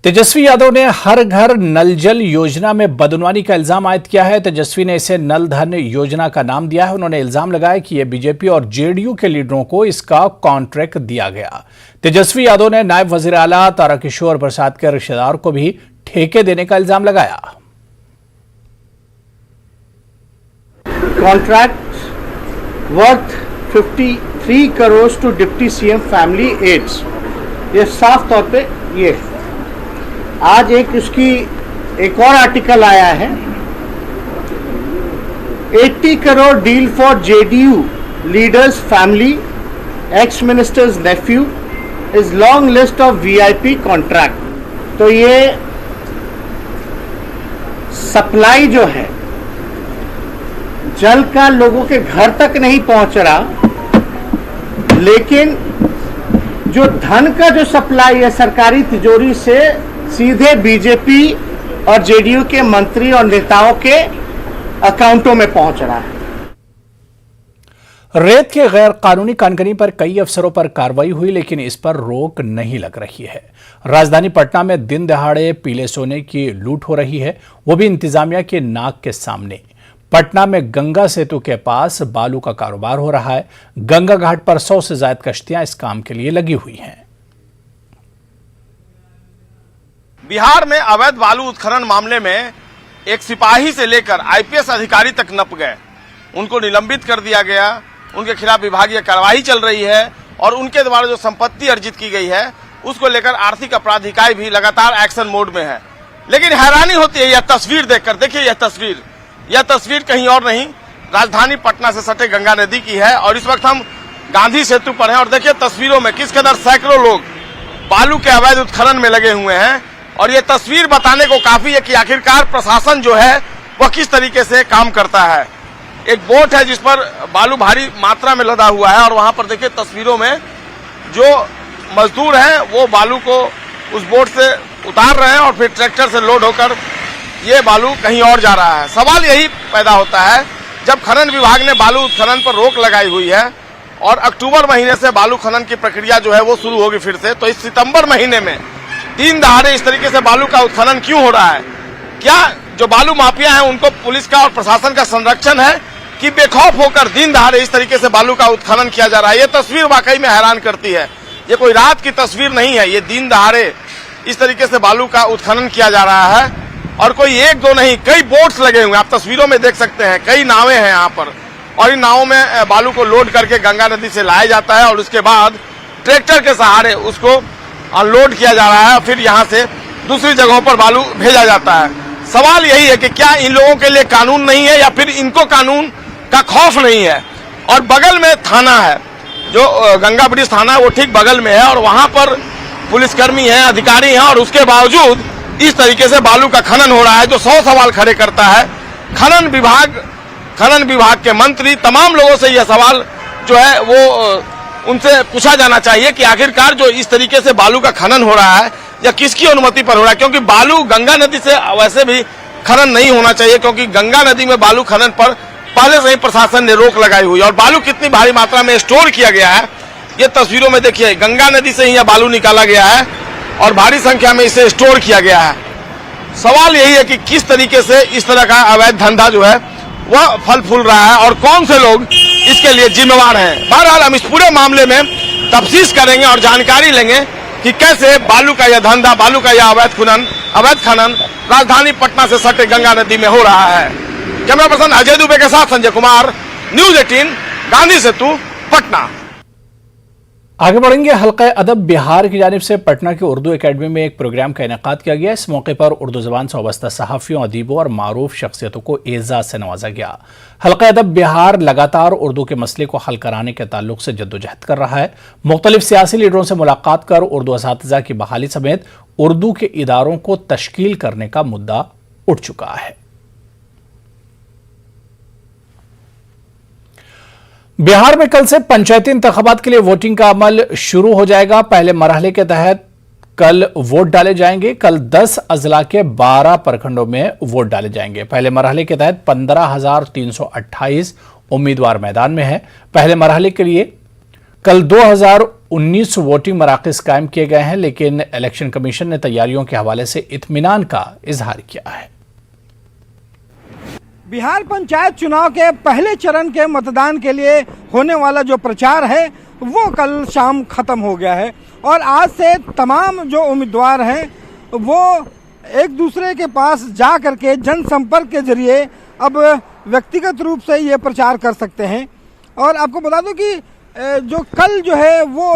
तेजस्वी यादव ने हर घर नल जल योजना में बदनवानी का इल्जाम आयद किया है। तेजस्वी ने इसे नल धन योजना का नाम दिया है। उन्होंने इल्जाम लगाया कि यह बीजेपी और जेडीयू के लीडरों को इसका कॉन्ट्रैक्ट दिया गया। तेजस्वी यादव ने नायब वजीर आला तारकिशोर प्रसाद के रिश्तेदार को भी ठेके देने का इल्जाम लगाया। Contract worth 53 crore to deputy CM family aides, ये साफ तौर पे ये है। आज एक और आर्टिकल आया है, 80 crore deal for JDU leaders family, ex ministers nephew is long list of VIP contract. तो ये सप्लाई जो है जल का लोगों के घर तक नहीं पहुंच रहा, लेकिन जो धन का जो सप्लाई है सरकारी तिजोरी से सीधे बीजेपी और जेडीयू के मंत्री और नेताओं के अकाउंटों में पहुंच रहा है। रेत के गैर कानूनी कानगनी पर कई अफसरों पर कार्रवाई हुई, लेकिन इस पर रोक नहीं लग रही है। राजधानी पटना में दिन दहाड़े पीले सोने की लूट हो रही है, वो भी इंतजामिया के नाक के सामने। पटना में गंगा सेतु के पास बालू का कारोबार हो रहा है। गंगा घाट पर 100 से ज्यादा कश्तियां इस काम के लिए लगी हुई हैं। बिहार में अवैध बालू उत्खनन मामले में एक सिपाही से लेकर आईपीएस अधिकारी तक नप गए। उनको निलंबित कर दिया गया, उनके खिलाफ विभागीय कार्रवाई चल रही है और उनके द्वारा जो संपत्ति अर्जित की गई है उसको लेकर आर्थिक अपराध इकाई भी लगातार एक्शन मोड में है। लेकिन हैरानी होती है यह तस्वीर देखकर। देखिए यह तस्वीर कहीं और नहीं, राजधानी पटना से सटे गंगा नदी की है और इस वक्त हम गांधी सेतु पर हैं और देखिए तस्वीरों में किस कदर सैकड़ों लोग बालू के अवैध उत्खनन में लगे हुए हैं। और ये तस्वीर बताने को काफी है कि आखिरकार प्रशासन जो है वह किस तरीके से काम करता है। एक बोट है जिस पर बालू भारी मात्रा में लदा हुआ है और वहां पर देखिए तस्वीरों में जो मजदूर हैं वो बालू को उस बोट से उतार रहे हैं और फिर ट्रैक्टर से लोड होकर ये बालू कहीं और जा रहा है। सवाल यही पैदा होता है, जब खनन विभाग ने बालू उत्खनन पर रोक लगाई हुई है और अक्टूबर महीने से बालू खनन की प्रक्रिया जो है वो शुरू होगी फिर से, तो इस सितंबर महीने में दिन दहाड़े इस तरीके से बालू का उत्खनन क्यों हो रहा है? क्या जो बालू माफिया हैं उनको पुलिस का और प्रशासन का संरक्षण है कि बेखौफ होकर दिन दहाड़े इस तरीके से बालू का उत्खनन किया जा रहा है? ये तस्वीर वाकई में हैरान करती है। ये कोई रात की तस्वीर नहीं है, ये दिन दहाड़े इस तरीके से बालू का उत्खनन किया जा रहा है और कोई एक दो नहीं, कई बोट्स लगे हुए हैं। आप तस्वीरों में देख सकते हैं, कई नावें हैं यहाँ पर और इन नावों में बालू को लोड करके गंगा नदी से लाया जाता है और उसके बाद ट्रैक्टर के सहारे उसको अनलोड किया जा रहा है, फिर यहाँ से दूसरी जगहों पर बालू भेजा जाता है। सवाल यही है कि क्या इन लोगों के लिए कानून नहीं है या फिर इनको कानून का खौफ नहीं है? और बगल में थाना है, जो गंगा ब्रिज थाना है वो ठीक बगल में है और वहां पर पुलिसकर्मी हैं, अधिकारी हैं और उसके बावजूद इस तरीके से बालू का खनन हो रहा है, जो 100 सवाल खड़े करता है। खनन विभाग के मंत्री, तमाम लोगों से यह सवाल जो है वो उनसे पूछा जाना चाहिए कि आखिरकार जो इस तरीके से बालू का खनन हो रहा है या किसकी अनुमति पर हो रहा है, क्योंकि बालू गंगा नदी से वैसे भी खनन नहीं होना चाहिए, क्योंकि गंगा नदी में बालू खनन पर पहले से ही प्रशासन ने रोक लगाई हुई है। और बालू कितनी भारी मात्रा में स्टोर किया गया है ये तस्वीरों में देखिए, गंगा नदी से ही यह बालू निकाला गया है और भारी संख्या में इसे स्टोर किया गया है। सवाल यही है कि किस तरीके से इस तरह का अवैध धंधा जो है वह फल फूल रहा है और कौन से लोग इसके लिए जिम्मेवार हैं। बहरहाल हम इस पूरे मामले में तफ्तीश करेंगे और जानकारी लेंगे कि कैसे बालू का यह धंधा, बालू का यह अवैध खनन राजधानी पटना से सटे गंगा नदी में हो रहा है। कैमरा पर्सन अजय दुबे के साथ संजय कुमार, न्यूज 18, गांधी सेतु, पटना। आगे बढ़ेंगे। हल्का अदब बिहार की जानिब से पटना की उर्दू एकेडमी में एक प्रोग्राम का इनेकाद किया गया। इस मौके पर उर्दू जबान से वाबस्ता सहाफियों, अदीबों और मारूफ शख्सियतों को एजाज से नवाजा गया। हल्का अदब बिहार लगातार उर्दू के मसले को हल कराने के ताल्लुक से जद्दोजहद कर रहा है। मुख्तलिफ सियासी लीडरों से मुलाकात कर उर्दू असातिज़ा की बहाली समेत उर्दू के इदारों को तश्कील करने का मुद्दा उठ चुका है। बिहार में कल से पंचायती इंतखाबात के लिए वोटिंग का अमल शुरू हो जाएगा। पहले मरहले के तहत कल वोट डाले जाएंगे। कल 10 अजला के 12 प्रखंडों में वोट डाले जाएंगे। पहले मरहले के तहत 15,328 उम्मीदवार मैदान में हैं। पहले मरहले के लिए कल 19 वोटिंग मराकज कायम किए गए हैं, लेकिन इलेक्शन कमीशन ने तैयारियों के हवाले से इत्मीनान का इजहार किया है। बिहार पंचायत चुनाव के पहले चरण के मतदान के लिए होने वाला जो प्रचार है वो कल शाम खत्म हो गया है और आज से तमाम जो उम्मीदवार हैं वो एक दूसरे के पास जा करके जनसंपर्क के जरिए अब व्यक्तिगत रूप से ये प्रचार कर सकते हैं। और आपको बता दूं कि जो कल जो है वो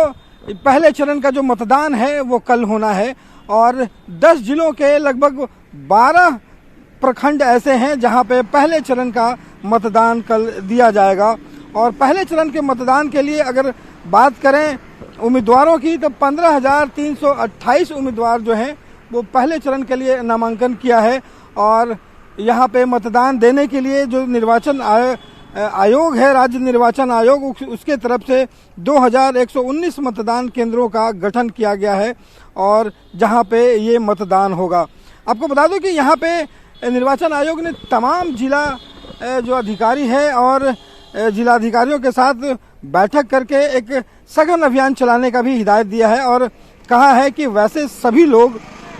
पहले चरण का जो मतदान है वो कल होना है और 10 जिलों के लगभग 12 प्रखंड ऐसे हैं जहां पे पहले चरण का मतदान कल दिया जाएगा। और पहले चरण के मतदान के लिए अगर बात करें उम्मीदवारों की तो 15,328 उम्मीदवार जो हैं वो पहले चरण के लिए नामांकन किया है और यहाँ पे मतदान देने के लिए जो निर्वाचन आयोग है, राज्य निर्वाचन आयोग, उसके तरफ से 2,119 मतदान केंद्रों का गठन किया गया है और जहाँ पे ये मतदान होगा। आपको बता दूं कि यहाँ पे निर्वाचन आयोग ने तमाम जिला जो अधिकारी है और जिलाधिकारियों के साथ बैठक करके एक सघन अभियान चलाने का भी हिदायत दिया है और कहा है कि वैसे सभी लोग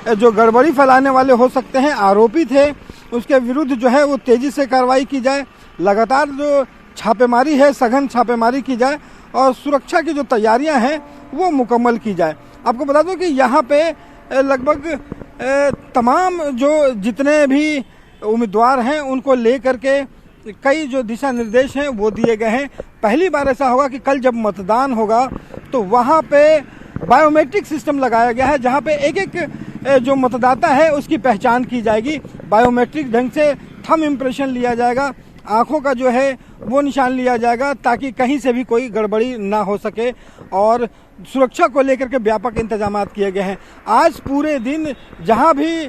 जो गड़बड़ी फैलाने वाले हो सकते हैं, आरोपित है, उसके विरुद्ध जो है वो तेजी से कार्रवाई की जाए। लगातार जो छापेमारी है, सघन छापेमारी की जाए और सुरक्षा की जो तैयारियां हैं वो मुकम्मल की जाए। आपको बता दूं कि यहाँ पे लगभग तमाम जो जितने भी उम्मीदवार हैं उनको लेकर के कई जो दिशा निर्देश हैं वो दिए गए हैं। पहली बार ऐसा होगा कि कल जब मतदान होगा तो वहाँ पे बायोमेट्रिक सिस्टम लगाया गया है जहाँ पे एक एक जो मतदाता है उसकी पहचान की जाएगी। बायोमेट्रिक ढंग से थंब इम्प्रेशन लिया जाएगा, आंखों का जो है वो निशान लिया जाएगा ताकि कहीं से भी कोई गड़बड़ी ना हो सके और सुरक्षा को लेकर के व्यापक इंतजाम किए गए हैं। आज पूरे दिन जहां भी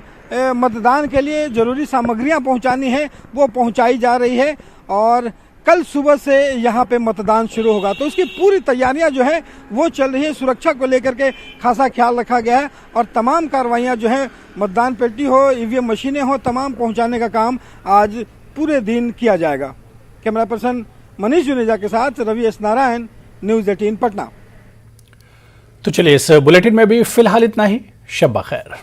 मतदान के लिए जरूरी सामग्रियां पहुंचानी है वो पहुंचाई जा रही है और कल सुबह से यहां पे मतदान शुरू होगा तो उसकी पूरी तैयारियां जो है वो चल रही है। सुरक्षा को लेकर के खासा ख्याल रखा गया है और तमाम कार्रवाइयां जो है मतदान पेटी हो, ईवीएम मशीनें हो, तमाम पहुंचाने का काम आज पूरे दिन किया जाएगा। कैमरा पर्सन मनीष जुनेजा के साथ रवि एस नारायण, न्यूज़ 18 पटना। तो चलिए इस बुलेटिन में भी फिलहाल इतना ही। शब बखैर।